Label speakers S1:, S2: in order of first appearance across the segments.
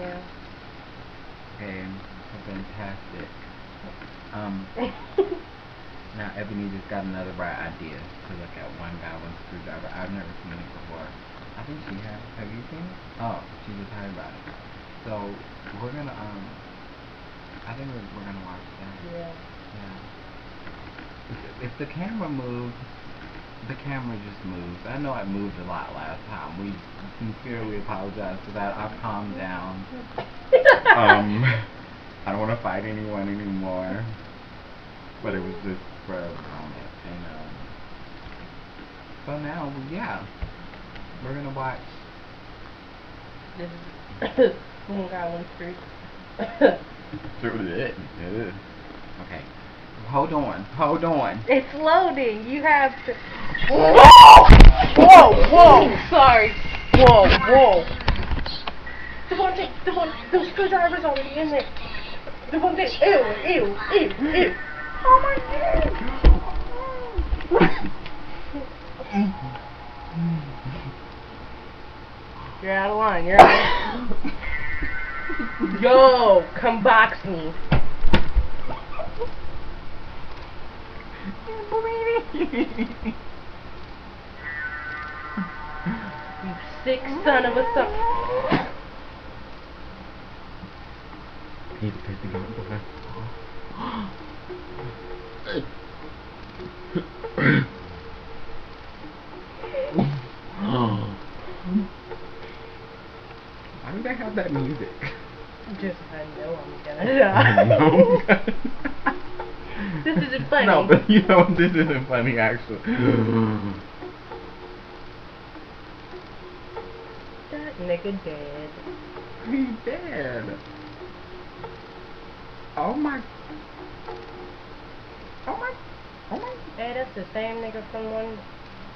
S1: Yeah.
S2: Okay, fantastic. Now Ebony just got another bright idea to look at one guy, one screwdriver. I've never seen it before. I think she has. Have you seen it? Oh, she just heard about it. So we're gonna I think we're gonna watch that.
S1: Yeah.
S2: Yeah. If the camera moves, the camera just moves. I know it moved a lot last time. We sincerely apologize for that. I've calmed down. I don't want to fight anyone anymore. But it was just for a moment. And so now, yeah, we're gonna watch.
S1: This is one guy, one street.
S2: It is. Okay. Hold on.
S1: It's loading. You have to. Whoa! Sorry. Whoa! The screwdriver's already in there. Ew. Oh my God. You're out of line. Yo, come box me. You sick son of a son.
S2: He's pissing off the rest. Why do they have that music?
S1: Just I know I'm gonna die. This isn't funny.
S2: No, but you know this isn't funny actually.
S1: That nigga dead.
S2: He's dead. Oh my.
S1: Hey, that's the same nigga from one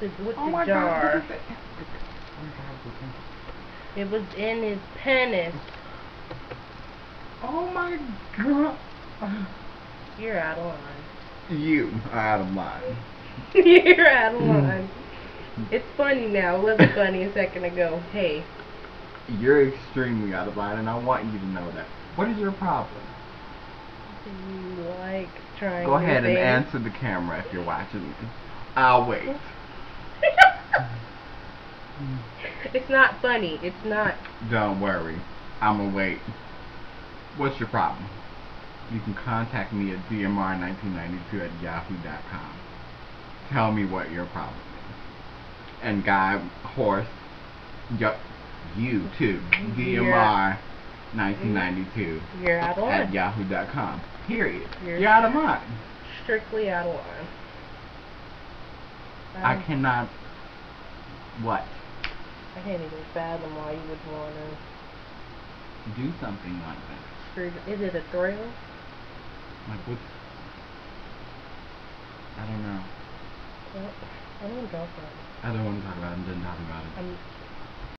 S1: with
S2: Oh
S1: the
S2: my
S1: jar.
S2: God,
S1: It was in his penis.
S2: oh my God.
S1: You're out of line.
S2: You are out of line.
S1: You're out of line. It's funny now. It wasn't funny a second ago. Hey.
S2: You're extremely out of line, and I want you to know that. What is your problem?
S1: You like trying
S2: Go ahead
S1: to
S2: and answer the camera if you're watching me. I'll wait.
S1: It's not funny. It's not.
S2: Don't worry. I'ma wait. What's your problem? You can contact me at dmr1992@yahoo.com. Tell me what your problem is. And guy, horse, you too. dmr1992
S1: You're out of line.
S2: at yahoo.com. Period. You're out of line.
S1: Strictly out of line.
S2: I cannot. What?
S1: I can't even fathom why you would want to
S2: Do something like that.
S1: Is it a thrill?
S2: Like what's? I don't know.
S1: Well, I don't want to talk about it.
S2: I don't want to talk about it. I'm done talking about it.